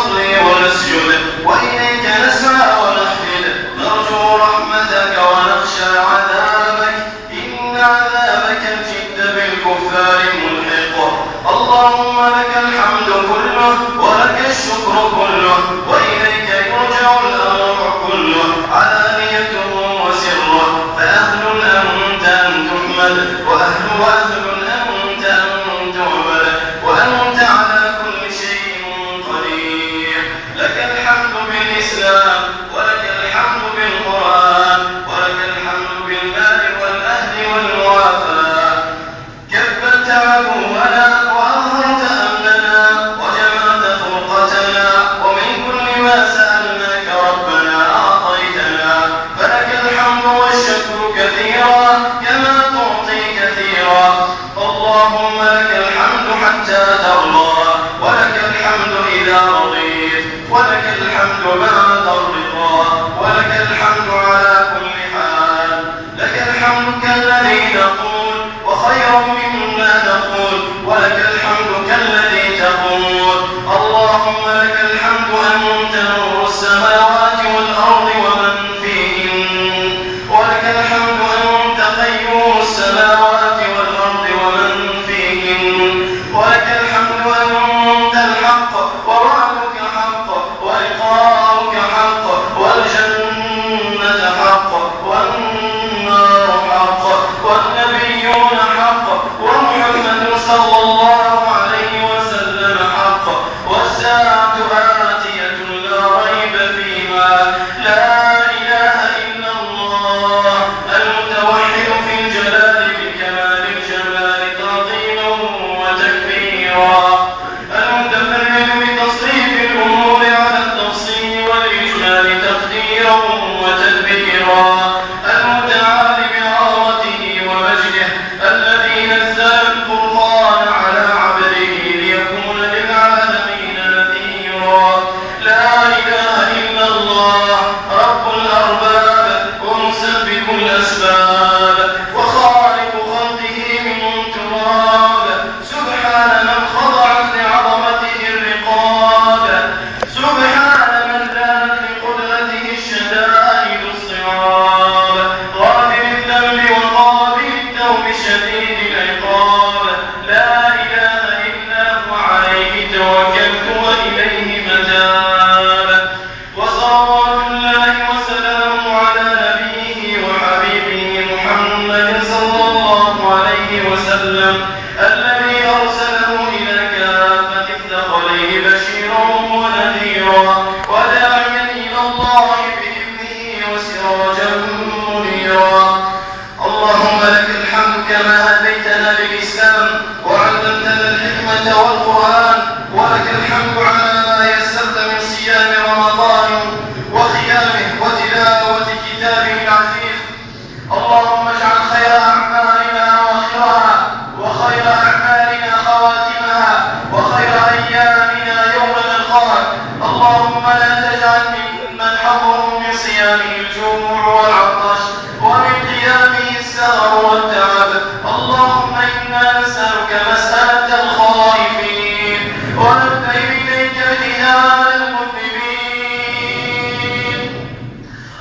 نصلي ونسجد وإليك نسعى ونحفد نرجو رحمتك ونخشى عذابك إن عذابك الجد بالكفار ملحق اللهم لك الحمد كله ولك الشكر كله وإليك يرجع الأمر كله علانيته وسره فأهل أنت أن تحمد وأهل أنت أن تعبد وأنت على كل شيء قدير لك الحمد بالإسلام ولك الحمد بالقرآن ولك الحمد بالمال والأهل والمعافاة كبت عدونا وأظهرت أمننا وجمعت فرقتنا ومن كل ما سألناك ربنا أعطيتنا فلك الحمد والشكر كثيرا كما تعطي كثيرا اللهم لك الحمد حتى ترضى ولك الحمد إذا رضيت ولك الحمد بعد الرضا ولك الحمد على كل حال لك الحمد كالذي نقول وخير مما نقول ولك الحمد كالذي تقول اللهم لك الحمد أنت نور السماوات والأرض ومن فيهن ولك الحمد أنت قيوم السماوات والأرض ومن فيهن ولك الحمد أنت الحق ووعدك حق ولقاؤك حق والجنة حق والنار حق والنبيون حق ومحمد صلى الله عليه وسلم حق والساعة آتية لا ريب فيها لا إله إلا الله المتوحد في الجلال بكمال الجمال تعظيما وتكبيرا المتفرد بتصريف الأمور على التفصيل والإجمال تقديرا وتدبيرا المتعالي بعظمته ومجده الذي نزل الفرقان على عبده ليكون للعالمين نذيرا لا إله إلا الله رب الأرباب ومسبب الأسباب وخالق خلقه من تراب سبحان من خضعت لعظمته الرقاب سبحان من دانت لقدرته الشدائد الصعاب غافر الذنب وقابل التوب شديد العقاب لا إله إلا هو عليه توكلت وإليه متاب وصلوات الله وسلامه على نبيه وحبيبه محمد صلى الله عليه وسلم الذي أرسله إلى كافة الثقلين بشيرا ونذيرا وداعيا إلى الله بإذنه وسراجا منيرا اللهم لك الحمد كما هديتنا للإسلام وعلمتنا الحكمة والقرآن ولك الحمد على ما يسرت من صيام رمضان وقيامه وتلاوة كتابه العزيز اللهم اجعل خير أعمالنا آخرها وخير أعمالنا خواتمها وخير أيامنا يوم نلقاك اللهم لا تجعل ممن حضره من صيامه الجوع والعطش ومن قيامه السهر والتعب اللهم إنا نسألك مسألة الخائفين ونبتهل إليك ابتهال المذنبين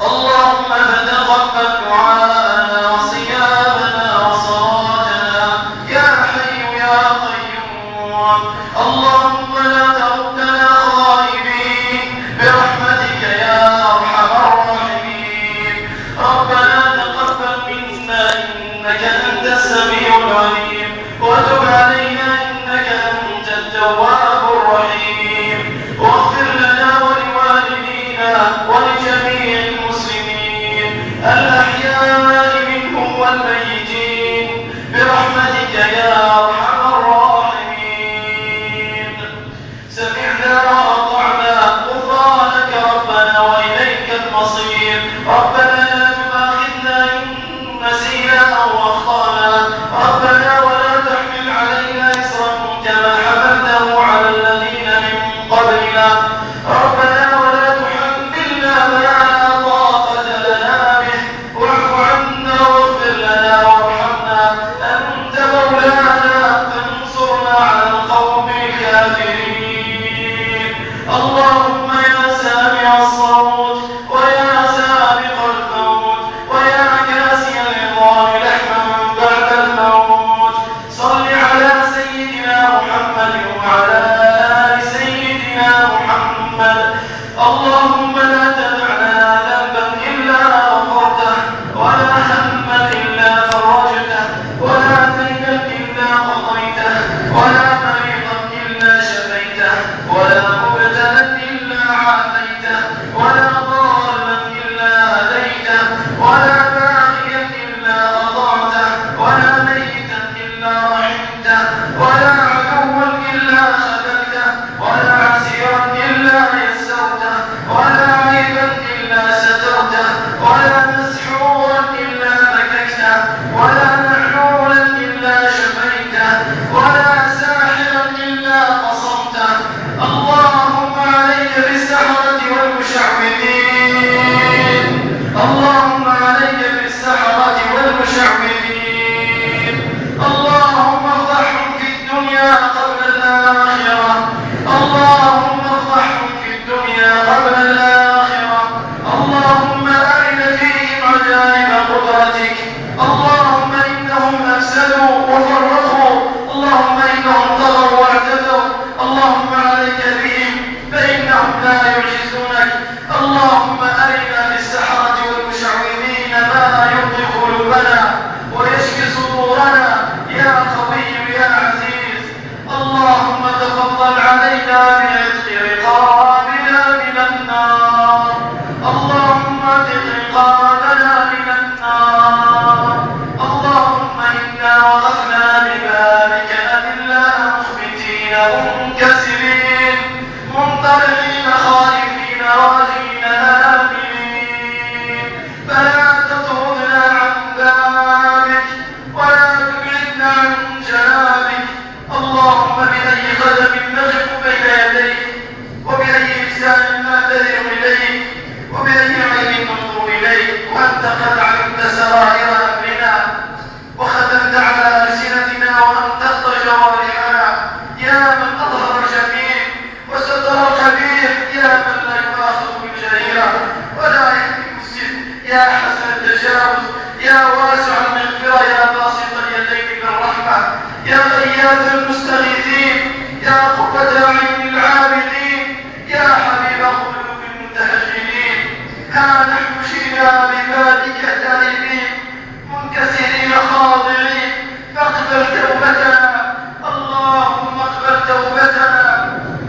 اللهم فتقبل دعاءنا وصيامنا وصلاتنا يا حي يا قيوم اللهم لا تردنا خائبين برحمتك يا أرحم الراحمين ربنا تقبل منا إنك أنت السميع العليم وتب علينا إنك أنت التواب الرحيم واغفر لنا ولوالدينا ولجميع المسلمين الأحياء اللهم لا تدع لنا ذنبا إلا غفرته، ولا هما إلا فرجته، ولا دينا إلا قضيته، ولا مريضا إلا شفيته، ولا مبتلا إلا عافيته، ولا ضالا إلا هديته، ولا باغيا إلا أطعته، ولا ميتا إلا رحمته، ولا عدوا إلا خذلته، ولا عسيرا إلا يسرته، ولا عيبا إلا سترته، ولا مسحورا إلا بككته، ولا معلولا إلا شفيته، ولا ساحرا إلا قصمته. اللهم عليك بالسحرة والمشعوذين، اللهم عليك بالسحرة والمشعوذين، اللهم افضحهم في الدنيا قبل الآخرة، اللهم افضحهم في الدنيا قبل الآخرة. اللهم أرنا فيهم عجائب قدرتك. اللهم إنهم أفسدوا وفرقوا، اللهم إنهم طغوا واعتدوا، اللهم عليك بهم فإنهم لا يعجزونك. اللهم أرنا بالسحرة والمشعوذين ما يرضي قلوبنا ويشفي صدورنا يا قوي يا عزيز. اللهم تفضل علينا بعتق رقابنا من النار، اللهم اعتق رقابنا من النار. اللهم إنا وقفنا ببابك أذلاء مخبتين منكسرين منطلقين خائفين راجين آمنين، فلا تطردنا عن بابك ولا تبعدنا عن جنابك. اللهم بأي قدم نقف بين يديك، وبأي لسان نعتذر إليك، وبأي عين ننظر إليك، وأنت قد علمت سرائر أمرنا وختمت على ألسنتنا وأنطقت جوارحنا. يا من أظهر الجميل وستر الكبير، يا من لا يؤاخذ بالجريرة ولا يهلك السر، يا حسن التجاوز، يا واسع المغفرة، يا باسط اليدين بالرحمة، يا غياث المستغيثين، يا قرة أعين العابدين، يا حبيب قلوب المتهجرين. ها نحن شئنا ببابك تائبين منكسرين خاضعين، فاقبل توبتنا، اللهم اقبل توبتنا،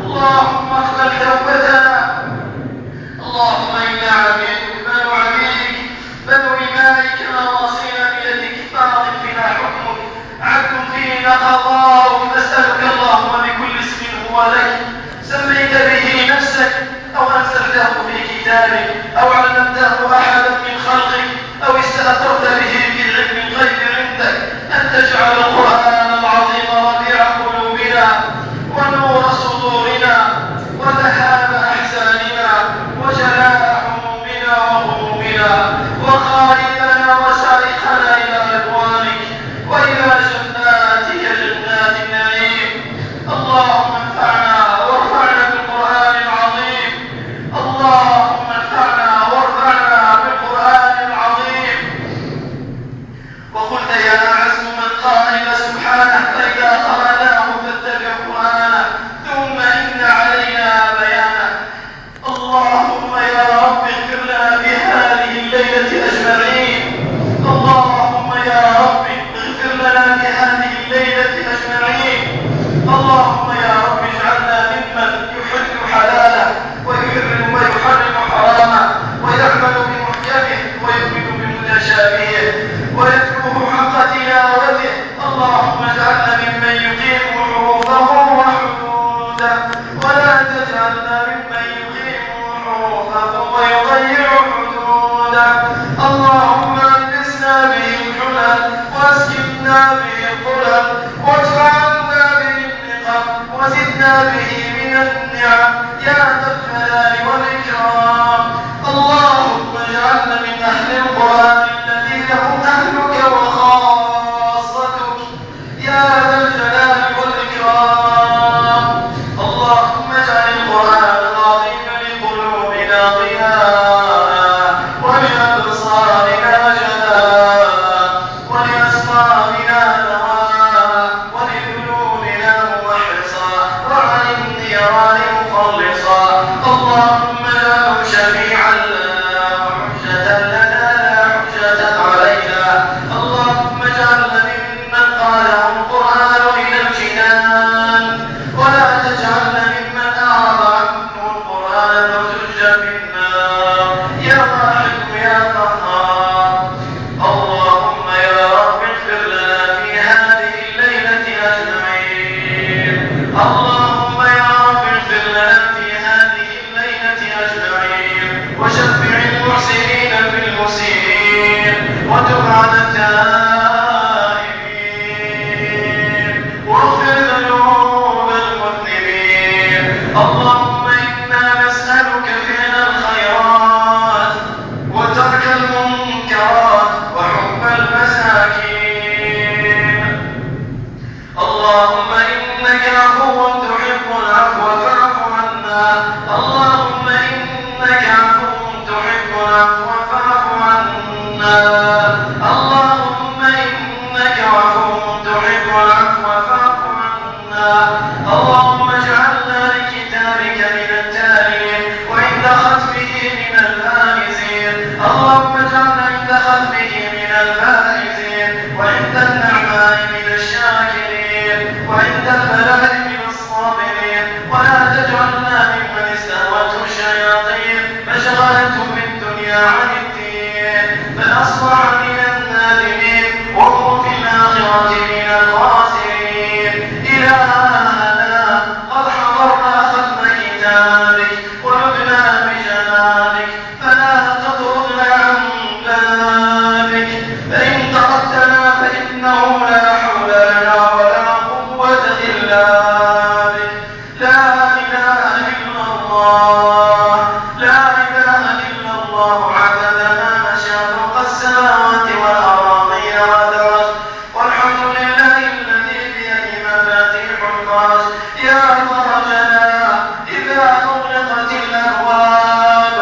اللهم اقبل توبتنا. اللهم إنا عبيدك بنو عبيدك بنو إمائك نواصينا بيدك، ماض فينا حكمك، عدل فينا قضاؤك. نسألك اللهم بكل اسم هو لك سميت به نفسك أو أنزلته في كتابك أو علمته أحدا من خلقك أو استأثرت به في علم الغيب عندك، أن تجعل القرآن العظيم ربيع قلوبنا ونور صدورنا وذهاب أحزاننا وجلاء همومنا وغمومنا وخالدنا وسائقنا إلى رضوانك وإلى جناتك جنات النعيم. اللهم انفعنا وارفعنا بالقرآن العظيم، اللهم انفعنا وارفعنا بالقرآن العظيم. وقلت يا أعز من قائل سبحانه فإذا قرأناه فاتبع قرآنه ثم إن علينا بيانه. اللهم يا رب اغفر لنا في هذه الليلة أجمعين، اللهم يا رب اغفر لنا في هذه الليلة أجمعين. اللهم يا رب اجعلنا ممن يحل حلاله ويحرم حرامه ويعمل بمحكمه ويؤمن بمتشابهه ويتلوه حق تلاوته. اللهم اجعلنا ممن يقيم حروفه وحدوده، ولا تجعلنا ممن يقيم حروفه ويضيع حدوده. اللهم البسنا به الحلل واسكننا به الظلل واجعلنا به النقم وزدنا به من النعم يا ذا الجلال والإكرام. اللهم اجعلنا من أهل القرآن الذين هم أهلك وخاصتك يا ذا الجلال والإكرام. اللهم اجعل القرآن العظيم لقلوبنا ضياء ولأبصارنا جلاء ولأسماعنا دواء ولذنوبنا محرصا وعن النيران مخلصا. اللهم اللهم إنا نسألك فعل الخيرات وترك المنكرات وحب المساكين. اللهم إنك عفو تحب العفو فاعف عنا. اللهم إنك عفو تحب العفو فاعف عنا. اللهم إنك عفو تحب العفو فاعف عنا. اللهم اجعلنا لكتابك من التالين وعند ختمه من الفائزين. اللهم اجعلنا عند ختمه من الفائزين وعند النعماء من الشاكرين وعند البلاء من الصابرين. ولا تجعلنا ممن استهوته الشياطين فشغلته بالدنيا عن الدين فأصبح من النادمين وهم في الآخرة من الخاسرين. إلهنا قد حضرنا ختم كتابك ولبنا بجنابك فلا تطردنا عن بابك. فإن تركتنا فإنه لا حول لنا ولا قوة إلا بك. لا إله إلا الله، لا إله إلا الله عدد ما نشاء فوق السماوات والأراضين ودرج. والحمد لله الذي بيده مفاتيح الفرج. يا فرجنا إذا أغلقت الأبواب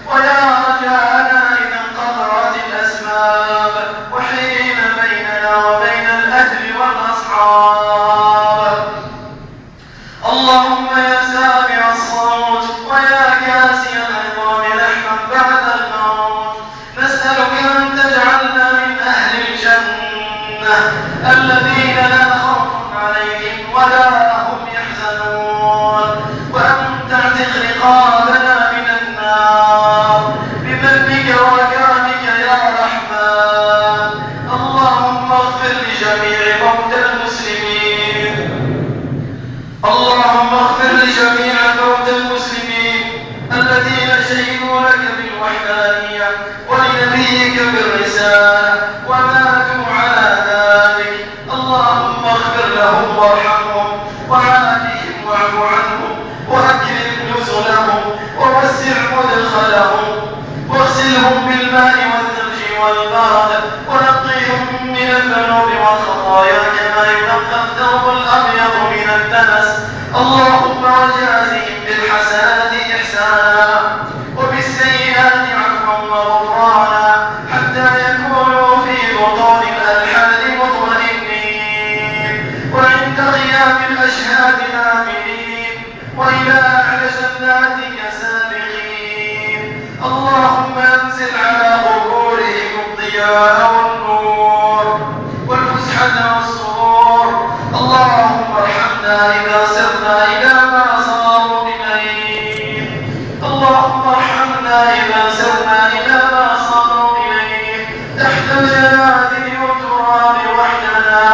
ويا رجاءنا إذا انقطعت الأسباب وحين بيننا وبين الأهل والأصحاب. اللهم يا سامع الصوت ويا كاسي العظام لحما بعد الموت نسألك أن تجعلنا من أهل الجنة الذين لا خوف عليهم ولا هم يحزنون، وأن تعتق رقابنا من النار بمنك وكرمك يا رحمن. اللهم اغفر لجميع موتى المسلمين. اللهم اغفر لجميع موتى المسلمين الذين شهدوا لك بالوحدانية ولنبيك بالرسالة وماتوا على ذلك. اللهم اغفر لهم وارحمهم وعافهم واعف عنهم وأكرم نزلهم ووسع مدخلهم واغسلهم بالماء والثلج والبرد ونقيهم من الذنوب والخطايا كما ينقى الثوب الأبيض من الدنس. اللهم وجازهم بالحسنات إحسانا وبالسيئات عفوا وغفرانا حتى يكونوا في بطون الألحاد مطمئنين وعند قيام الأشهاد آمنين وإلى أعلى جناتك سابقين. اللهم أنزل على قبورهم الضياء والنور والفسحة والسرور. اللهم ارحمنا إذا سرنا إلى ما صاروا إليه. اللهم ارحمنا إذا سرنا إلى ما صاروا إليه تحت الجنادل والتراب وحدنا.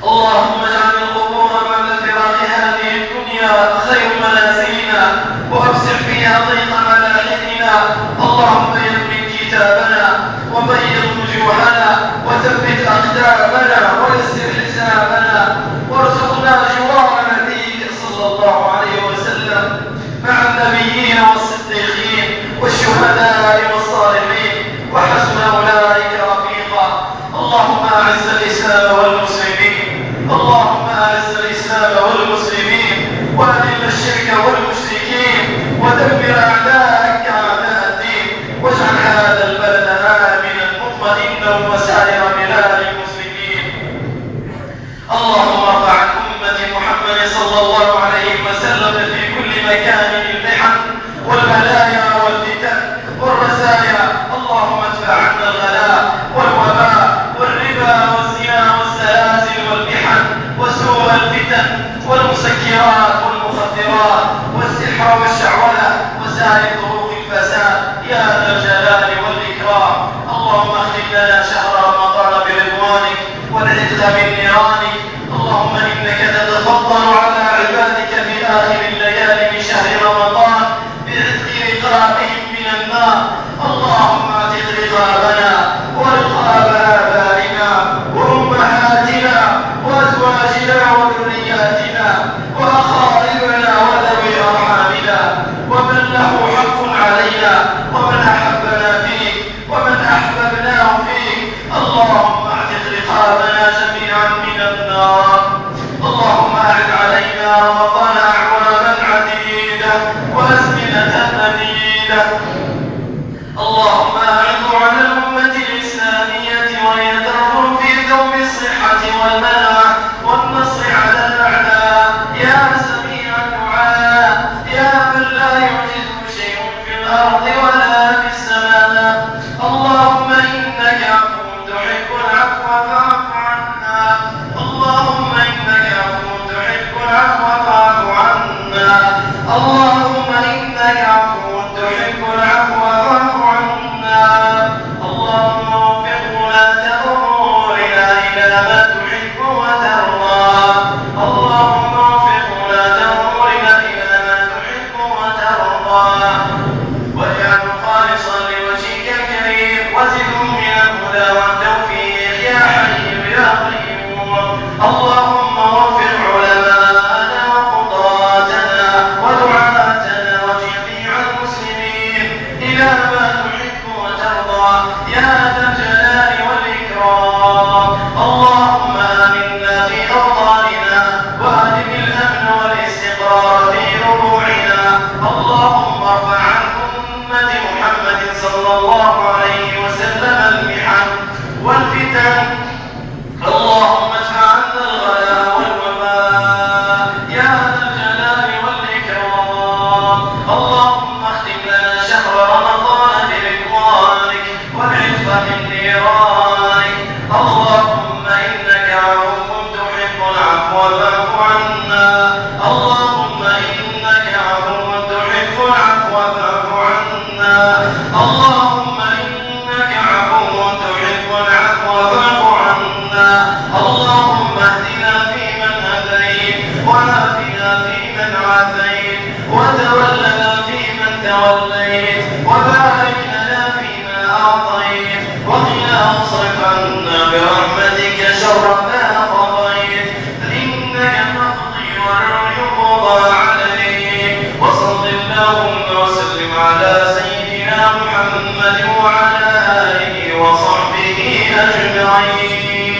اللهم اجعل القبور بعد فراق هذه الدنيا خير منازلنا وأفسح فيها ضيق ملاحقنا. اللهم يمن كتابنا وبيض وجوهنا وثبت أقدامنا ويسر حسابنا وارزقنا جوار نبيك صلى الله عليه وسلم مع النبيين والصديقين والشهداء والصالحين وحسن أولئك رفيقا. اللهم أعز الإسلام والمسلمين. اللهم أعز الإسلام والمسلمين وأذل الشرك والمشركين ودمر أعداءك أعداء الدين واجعل هذا البلد آمنا مطمئنا وسائر بلاد المسلمين. اللهم ارفع عن أمة محمد صلى الله عليه وسلم في كل مكان المحن والبلايا والفتن والرزايا. اللهم ادفع عنا الغلاء والوباء والربا والزنا والسلاسل والمحن وسوء الفتن والمسكرات والمخدرات والسحر والشعوذة وسائر طرق الفساد يا ذا الجلال والإكرام. اللهم اختم لنا شهر رمضان برضوانك والعتق من نيرانك. اللهم إنك تتفضل على عبادك في آخر الليالي من شهر رمضان بعتق رقابهم من النار. اللهم اعتق رقابنا ورقاب آبائنا وأمهاتنا وأزواجنا وذرياتنا وأقاربنا تحب العفو فاعف عنا. اللهم إنك عفو تحب العفو فاعف عنا. اللهم اهدنا فيمن هديت وعافنا فيمن عافيت وتولنا فيمن توليت وبارك لنا فيما أعطيت وقنا واصرف عنا برحمتك شر ما قضيت فإنك تقضي ولا يقضى عليك. وصل اللهم وسلم على سيدنا محمد وعلى آله وصحبه أجمعين.